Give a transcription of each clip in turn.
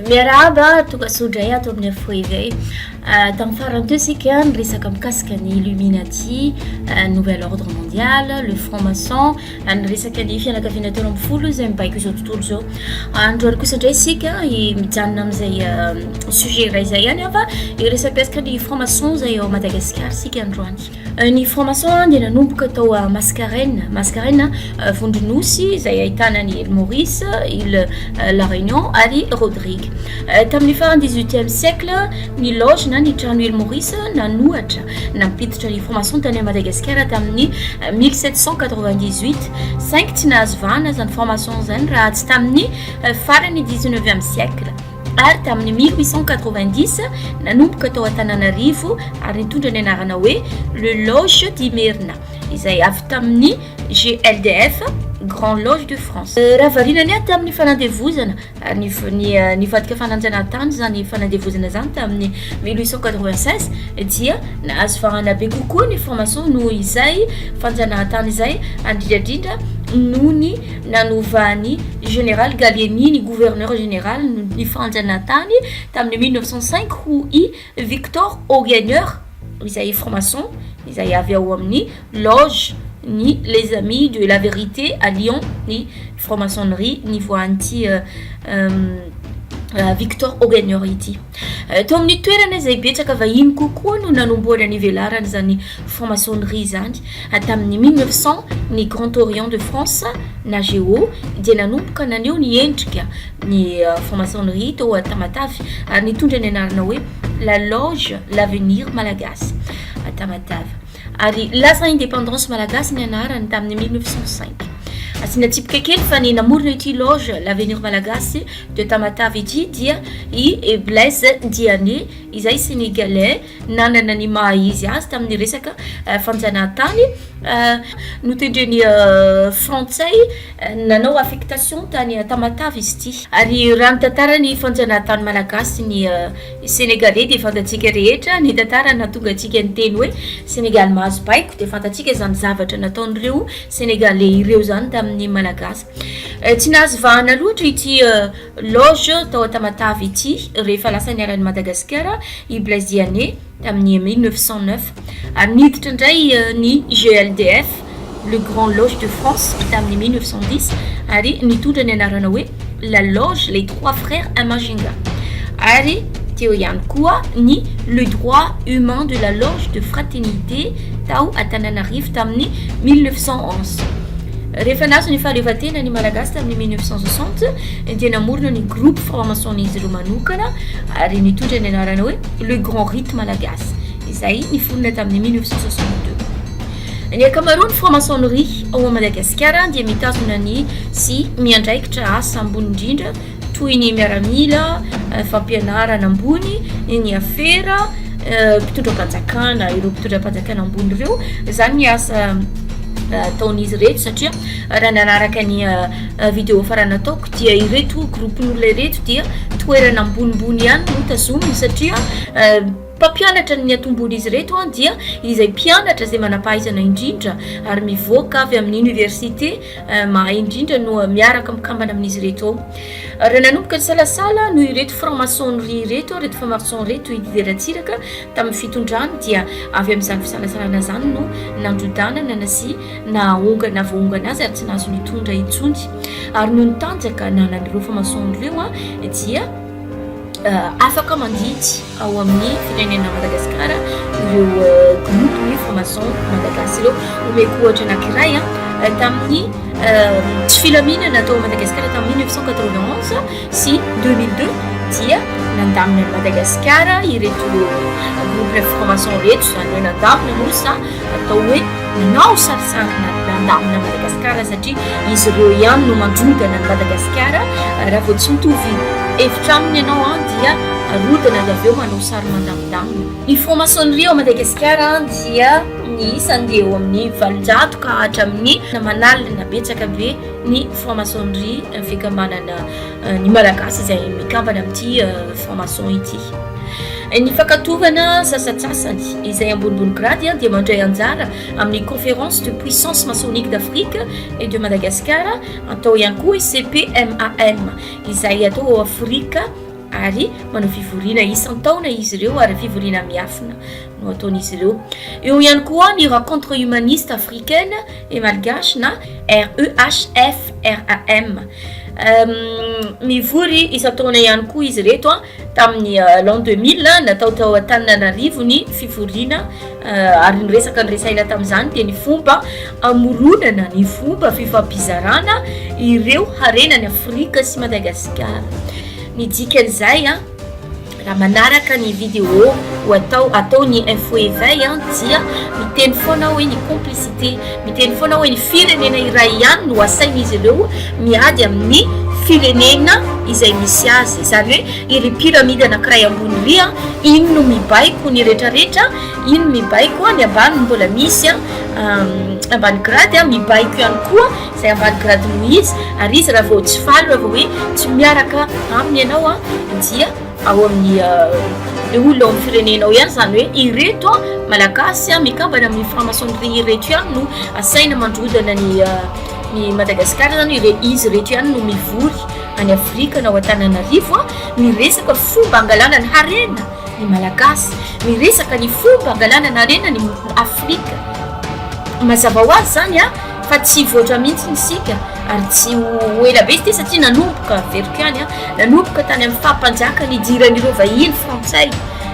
miarahaba tonga sodray ato amin'ny afoezay tamin'ny farany teo sika niresaka mikasika ny Illuminati, nouvel ordre mondial, le franc-maçon, niresaka ny fianakaviana telo amby folo izay mibaiko izao tontolo izao. Androany kosa indray sika mijanona amin'izay sujet iray izay ihany fa iresaka resaka ny franc-maçon izay ao Madagasikara sika androany. Ny franc-maçon dia nanomboka tao Mascareine vondronosy izay ahitana ny Île Maurice, Île La Réunion ary Rodrigue. Tamin'ny farany 18e siècle ny loge na ny trano Île Maurice nanohatra nampiditra ny franc-maçon tany Madagasikara tamin'ny 1798 saingy tsy nahazo vahana zany franc-maçon zany raha tsy tamin'ny farany 19e siècle. Ary tamin'ny 1890 nanomboka tao Antananarivo ary nitondra ny anarana hoe le loge d'Imerina izay avy tamin'ny GLDF, Grand Loge de France. Raha variana ny tamin'ny fanandevozana ny vadika fananjanantany zany fanandevozana zany tamin'ny 1896 dia nahazo vahana be kokoa ny franc-maçon noho izay fanjanahantany izay indrindrandrindra noho ny nanovany général Gallieni ny gouverneur général ny fanjanahantany tamin'ny 1905 ho i Victor Augueneur izay franc-maçon izay avy ao amin'ny loge ni les amis de la vérité à Lyon ni franc-maçonnerie niveau anti Victor Augueneur ity. Tao amin'ny toerana izay betsaka vahiny kokoa no nanomboana ny velarana zany franc-maçonnerie zany tamin'ny 1900 ny Grand Orient de France na GO dia nanomboka naneo ny endrika ny franc-maçonnerie tao Tamatavy ary nitondra ny anarana hoe la loge l'avenir malagasy Tamatavy. Ary lasa indépendance malagasy ny anarany tamin'ny 1905. Asina tsipika kely fa ny namorona ity loge l'avenir malagasy de Tamatavy ity dia i Blaise Diané izay sénégalais nanana ny maha izy azy tamin'ny resaka fanjanahantany notendreny frantsay nanao affectation tany Tamatavy izy ity. Ary raha ny tantara ny fanjanahantany malagasy ny sénégalais dia fantatsika rehetra ny tantara nahatonga atsika ny teny hoe Sénégal mahazo baiko dia fantatsika zany zavatra nataon'ireo sénégalais ireo zany tamin'ny malagasy. Tsy nahazo vahana loatra ity loge tao Tamatavy ity rehefa lasa niaran'ny Madagasikara i Blaise Diané tamin'ny 1909 ary niditra indray ny GLDF, le Grand Loge de France tamin'ny 1910 ary nitondra ny anarana hoe la loge les trois frères Amaginga ary teo ihany koa ny le droit humain de la loge de fraternité tao Antananarivo tamin'ny 1911. Rehefa nazo ny fahaleovan-tena ny malagasy tamin'ny 1960 dia namorona ny groupe franc-maçon izy ireo manokana ary nitondra ny anarana hoe le grand rite malagasy izay nifonina tamin'ny 1962. Ny ankamaroany franc-maçonnerie ao Madagasikara dia mitazona ny sy miandraikitra asa ambony indrindra toy ny miaramila, fampianarana ambony, ny afera, mpitondram-panjakana, ireo mpitondram-panjakana ambony ireo zany ny asa taon'izy reto satria raha nanaraka ny vidéo farana ataoko dia ireto groupen'olona ireto dia toerana ambonimbony ihany no tazominy satria mpampianatra ny atombony izy reto dia izay mpianatra izay manampahaizana indrindra ary mivoaka avy amin'ny université mahay indrindra no miaraka mikambana amin'izy reto ao. Raha nanomboka ny salasala no ireto franc-maçonnerie reto franc-maçon reto ideratsiraka tamin'ny fitondrany dia avy amin'izany fisalasalana zany no nandrodanana sy naongana voongana azy ary tsy nahazo nitondra intsony ary no nitanjaka nanan'ireo franc-maçonnereo dia afaka mandidy ao amin'ny firenena Madagasikara ireo groupe ny franc-maçon malagasy ireo omeko ohatra anankiray tamin'ny tsy filaminana tao Madagasikara tamin'ny 1991 sy 2002 dia nandamina Madagasikara ireto groupe franc-maçon reto zany hoe nandamina no sa atao hoe nanao sarisarina nandamina Madagasikara satria izy ireo ihany no mandrongana ny Madagasikara raha vao tsy mitovy hevitra aminy ianao dia rodana avy eo manao sary mandamindamina. Ny franc-maçonnerie ao Madagasikara dia ny isany dia eo amin'ny 700 ka hatramin'ny manalina betsaka be ny franc-maçonnerie fikambanana ny malagasy izay mikambana amin'ity franc-maçon ity. Ny fankatovana sasatsasany izay ambonimbony grady dia mandray anjara amin'ny conférence de puissance maçonnique d'Afrique et de Madagascar atao ihany koa CPMAM izay atao ao Afrika ary manao fivoriana isan-taona izy ireo ary fivoriana miafina no ataon'izy ireo. Eo ihany koa ny rencontre humaniste africaine et malgache na REHFRAM. Mivory isan-taona ihany koa izy reto tamin'ny l'an 2000 natao tao Antananarivo ny fivoriana ary niresaka nyresaina tamin'izany dia ny fomba amoronana ny fomba fifampizarana ireo harenany Afrika sy Madagasikara. Ny dikan'izay raha manaraka ny vidéo atao ny info éveil dia miteny foana hoe ny complicité, miteny foana hoe ny firenena iray ihany no asain'izy ireo miady amin'ny firenena izay misy azy. Izany hoe iry pyramide anankiray ambony ry iny no mibaiko ny rehetrarehetra, iny mibaiko ny ambany mbola misy ambany grady mibaiko ihany koa izay ambany grady no izy, ary izy raha vao tsy faly raha vao hoe tsy miaraka aminy ianao dia ao amin'ny le olona ao amin'ny firenenao ihany. Zany hoe ireto malagasy mikambana amin'ny franc-maçonnerie ireto ihany no asaina mandrodana ny Madagasikara. Zany izy reto ihany no mivory any Afrika na ao Antananarivo miresaka fomba angalana ny harena ny malagasy, miresaka ny fomba angalana ny harena ny Afrika. Mazava ho azy zany fa tsy voatra mihitsy isika ary tsy ela be ty satria nanomboka veriko ihany nanomboka tany amin'ny fampanjaka ny diran'ireo vahiny frantsay,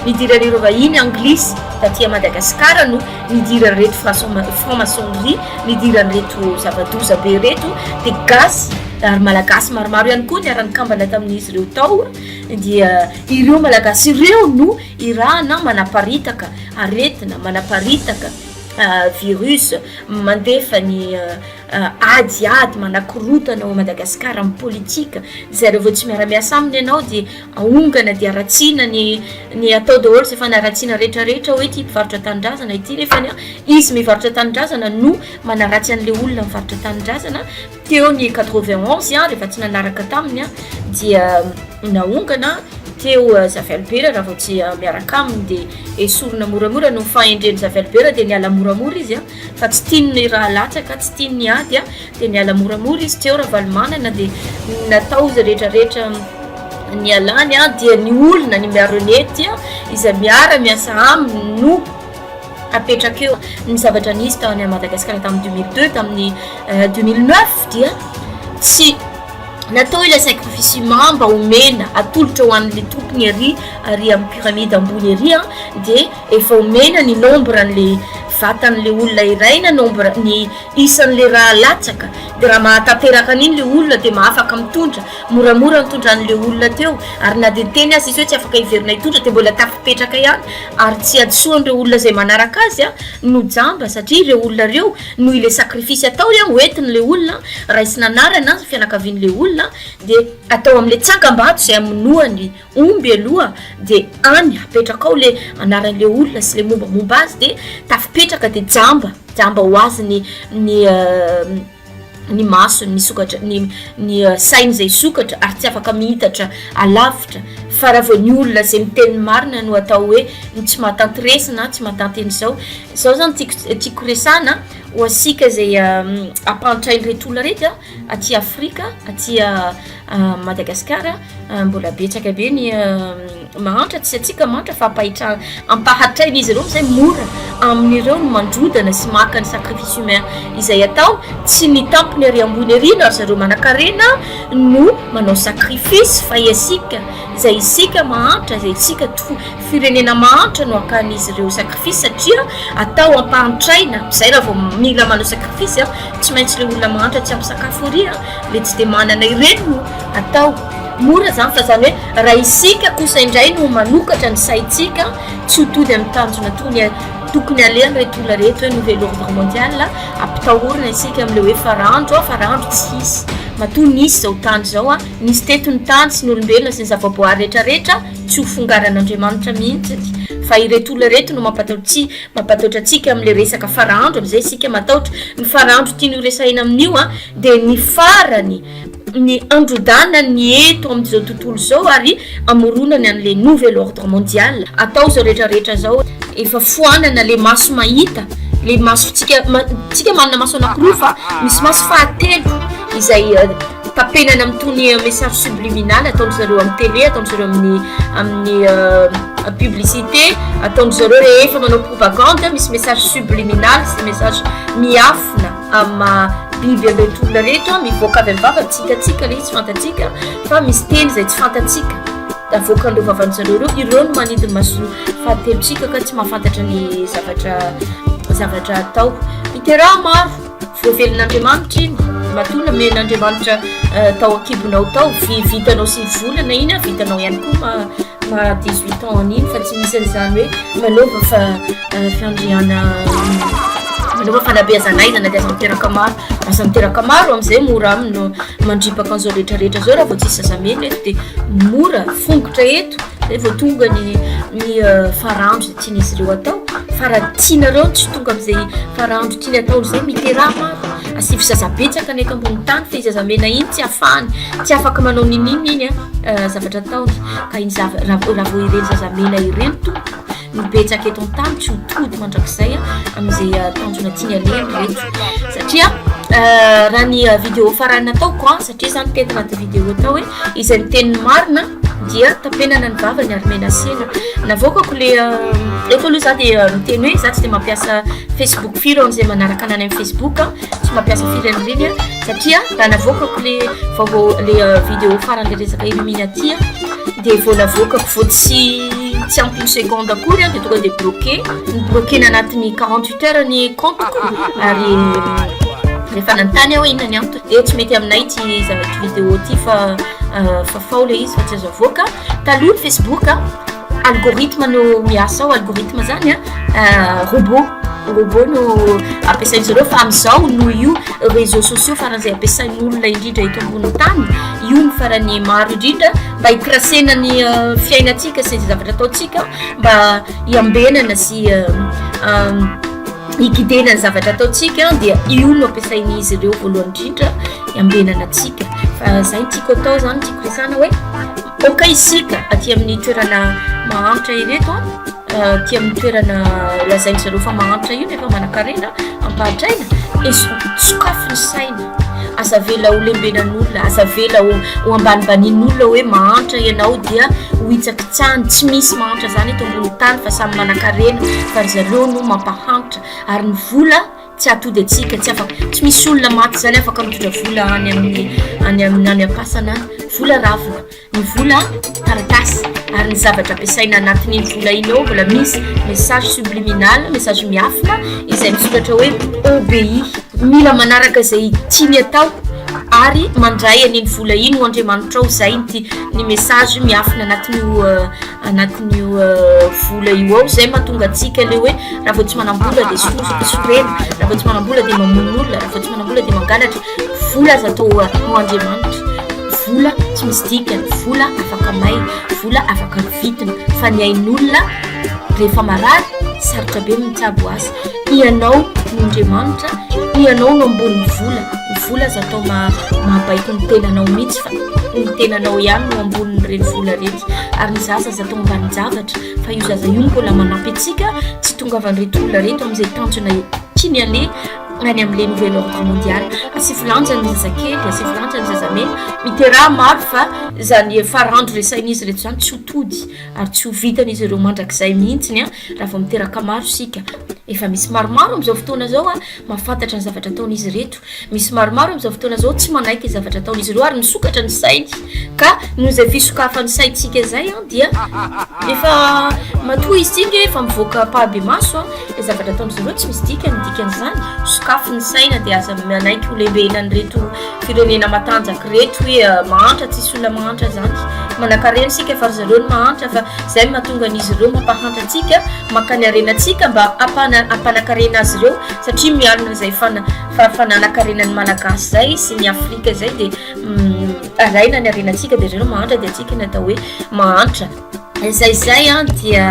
ny diran'ireo vahiny anglisy taty Madagasikara no ny diran'reto franc-maçonnerie, ny diran'reto zava-doza be reto de gasy ary malagasy maromaro ihany koa niarany kambana tamin'izy ireo tao dia ireo malagasy ireo no irahana manaparitaka aretina, manaparitaka virus mandefa ny adiady manakorotana ao Madagasikara amin'ny politika. Zay rehefa tsy miara-miasa aminy ianao dia aongana dia aratsiana ny atao daholo sy efa naratsiana rehetrarehetra hoe ty mpivarotra tanindrazana ity, rehefa izy mivarotra tanindrazana no manaratsy an'le olona mivarotra tanindrazana. Teo ny 91 rehefa tsy nanaraka taminy dia naongana teo Zavelbera raha vao tsy miaraka aminy dia esorina moramora no fahendreny Zavelbera dia niala moramora izy fa tsy tiany raha latsaka, tsy tiany ady dia niala moramora izy teo raha valimanana dia natao izy rehetrarehetra nialany dia ny olona ny miaronety izay miara miasa aminy no apetraka eo ny zavatra nisy tao any Madagasikara tamin'ny 2002 tamin'ny 2009 dia tsy natao ilay sacrifice mamba omena atolotra ho an'le tompony ary amin'ny pyramide ambony ary dia efa omena ny nombre an'le vatan'le olona iray na nombre ny isan'le raha latsaka dia raha mahatanteraka an'iny le olona dia mahafaka mitondra moramora mitondra an'le olona teo ary na dia teny azy izy hoe tsy afaka hiverina hitondra dia mbola tafipetraka ihany ary tsy adosoan'ireo olona izay manaraka azy no jamba satria ireo olona ireo no ile sacrifice atao hoentin'le olona raha isy nanarana fianakavian'le olona dia atao amin'le tsangam-bato izay aminoany omby aloha dia any apetraka ao le anaran'le olona sy le mombamomba azy dia tafipetraka dia jamba ho azy ny masony ny sokatra ny sainy izay sokatra ary tsy afaka mihitatra alavitra. Fa raha vao ny olona izay miteny marina no atao hoe tsy mahatanty resina, tsy mahatanty en'izao zany tiako resana ho asika izay ampanitrain'ireto olona reto aty Afrika, aty Madagasikara mbola betsaka be ny mahantra, tsy atsika mahantra fa ampahatrainy izy ireo izay mora amin'ireo no mandrodana sy maka ny sacrifice humain izay atao tsy ny tampony ary ambony ary na zareo manan-karena no manao sacrifice fa isika izay isika mahantra, izay isika firenena mahantra no akan'izy ireo sacrifice satria atao ampanitraina izay raha vao mila manao sacrifice tsy maintsy le olona mahantra tsy ampisakafo ary le tsy dia manana ireny no atao mora zany fa zany hoe raha isika kosa indray no manokatra ny saitsika tsy hotody amin'ny tanjona tokony alehan'ireto olona reto hoe nouvel ordre mondial ampitahorina isika amin'le hoe farandro tsy hisy matoa nisy zao tany zao nisy tetony tany sy ny olombelona sy ny zavaboary rehetrarehetra tsy ho fongaran'Andriamanitra mihitsy fa ireto olona reto no mampatahotra atsika amin'le resaka farandro am'izay isika matahotra ny farandro tiany resaina amin'io dia ny farany ny androdana ny eto amin'izao tontolo zao ary amoronany an'le nouvel ordre mondial atao zao rehetrarehetra zao efa foanana le maso mahita le maso tsika manana maso anankiroa fa misy maso fahatelo izay tapenana amitony message subliminal ataondry zareo amin'ny télé ataondry zareo amin'ny publicité ataondry zareo rehefa manao propagande misy message subliminal sy message miafina ama biby reto olona reto mivoaka avy amin'ny vavatsikatsika le tsy fantatsika fa misy teny zay tsy fantatsika avoaka andreo vavanjareo ireo no manidiny maso fahatelotsika ka tsy mahafantatra ny zavatra atao miteraha maro voavelin'andriamanitra iny matona men'andriamanitra tao akibonao tao vitanao sy volana iny vitanao ihany koa ma 18 ans an'iny fa tsy misy an'izany hoe manaova fiandriana manaova fanabeazan'aina na diaza miteraka maro asa miteraka maro am'izay mora amino mandripaka an'izao rehetrarehetra zao raha vao tsisy zazamena eto dia mora fongotra eto zay vao tonga ny farandro zay tian'izy ireo atao fa raha tianareo tsy tonga am'izay farandro tiany atao zay miteraha maro asivy zazabetsaka neto ambony tany fa izy zazamena iny tsy afahany tsy afaka manao nininy iny zavatra ataony ka iny raha vao ireny zazamena ireny tompo mibetsaka eto an-tany tsy hotody mandrakizay amin'izay tanjona tiany aleny reto satria raha ny vidéo farany nataoko satria zany tety anaty vidéo atao hoe izay niteniny marina dia tapenana ny vavany ary mena sena navoakako le eto aloha za dia miteny hoe za tsy dia mampiasa Facebook firy an'izay manaraka anany amin'ny Facebook tsy mampiasa firy an'ireny satria raha navoakako le vidéo farany le resaka illuminaty dia vao navoakako vao tsy ampy une seconde akory dia tonga dia bloqué nanatiny 48 heures ny compteko ary rehefa nantany aho inona ny antony dia tsy mety aminay ty zavatra vidéo ty fa fao le izy fa tsy azo avoaka taloha ny Facebook algorithme no miasa ao algorithme zany robot no ampiasain'izy ireo fa amin'izao no io réseaux sociaux faran'izay ampiasain'olona indrindra eto ambony tany io ny farany maro indrindra mba hikrasena ny fiainatsika sy zavatra ataotsika mba hiambenana sy higidena ny zavatra ataotsika dia io no ampiasain'izy ireo voalohany indrindra hiambenana atsika fa zay tiako atao zany tiako resana hoe oka isika aty amin'ny toerana mahantra ireto ty amin'ny toerana lazainy zareo fa mahantra io nefa manan-karena ampahatraina sokafo ny saina aza vela ho lembenan'olona aza vela ho ambanibanin'olona hoe mahantra ianao dia ho hitsakitsahany tsy misy mahantra zany eto ambony tany fa samy manan-karena fa ry zareo no mampahantra ary ny vola tsy atody atsika tsy misy olona maty zany afaka mitondra vola any ampasana vola ravina ny vola taratasy ary ny zavatra ampiasaina anatin'iny vola iny ao mbola misy message subliminal message miafina izay misoratra hoe obéi mila manaraka zay tiany atao ary mandray an'iny vola iny ho andriamanitra ao zay ny message miafina anatin'io vola io ao zay mahatonga atsika le hoe raha vao tsy manambola dia sorena raha vao tsy manambola dia mamon'olona raha vao tsy manambola dia mangalatra vola aza atao ho andriamanitra vola tsy misy dikany vola afaka may vola afaka vitina fa ny ain'olona rehefa marary sarotra be mitsabo azy ianao n'andriamanitra ianao no ambony vola aza atao mahabaiko ny tenanao mihitsy fa ny tenanao ihany no ambonin'ireny vola rehetra ary ny zaza aza atao ambany zavatra fa io zaza io mbola manampy atsika tsy tonga avan'ireto olona reto amin'izay tanjona tiany ale any amin'ile nouvel ordre mondial asifilanjany zazakely asifilanjany zazamena miteraha maro fa zany farandro resain'izy reto zany tsy hotody ary tsy ho vitan'izy ireo mandrakizay mihitsiny raha vao miteraka maro sika efa misy maromaro am'izao fotoana zao mahafantatra ny zavatra ataon'izy reto misy maromaro am'izao fotoana zao tsy manaiky zavatra ataon'izy ireo ary misokatra ny sainy ka noho izay fisokafan'ny saintsika zay dia efa matoa izy tsika efa mivoaka pahabe maso le zavatra ataon'izy ireo tsy misy dikany zany sokafo ny saina dia aza manaiky ho lehibenany reto firenena matanjaka reto hoe mahantra tsisy olona mahantra zany manan-karena sika fa ry zareo ny mahantra fa zay mahatonga an'izy ireo mampahantra atsika makany arenatsika mba ampanan-karena azy ireo satria mialina zay fananankaren ny malagasy zay sy ny afrika zay dia araina ny arenatsika dia zareo mahantra dia atsika natao hoe mahantra zay dia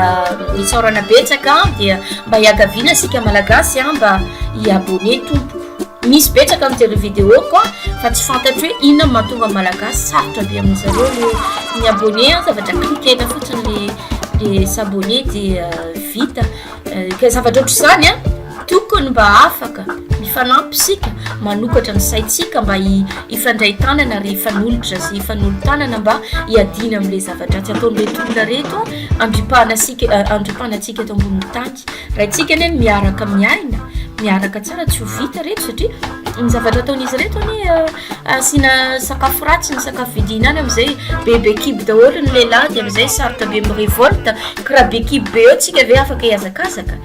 mitsaorana betsaka dia mba hiagaviana sika malagasy mba hiabone tompo misy betsaka amin'izay vidéo koa fa tsy fantatro hoe inona mahatonga malagasy sarotra be amin'izareo ny abone zavatra klikena fotsiny le s'abone dia vita ka zavatra ohatr'izany tokony mba afaka fanampy sika manokatra ny saitsika mba ifandray tanana rehefa nolotra sy fanolotanana mba hiadina amin'le zavatra tsy ataon'le tolona reto andripanasika eto ambony tany raha itsika eny miaraka miaina miaraka tsara tsy ho vita reto satria ny zavatra ataon'izy reto any asina sakafo ratsy ny sakafo vidina any am'izay bebe kiby daholo ny lehilahy de am'izay sarotra be mirevolte ka raha be kiby be eo tsika ve afaka hiazakazaka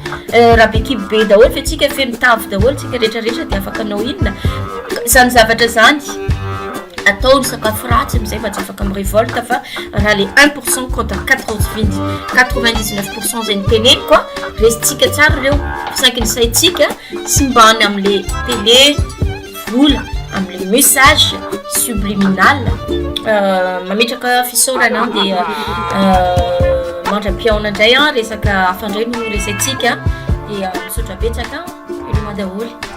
raha be kiby be daholo fa tsika fe mitavy daholo tsika rehetrarehetra de afaka anao inona zany zavatra zany atao ny sakafo ratsy am'izay fa tsy afaka mirevolte fa raha le 1% contre 99% zay ny teneny koa resitsika tsara reo fisankiny saitsika sy mbany am'le télé vola am'le message subliminal mametraka fisaorana de mandra-piaona indray resaka afandray no resatsika de misaotra betsaka iloma daholo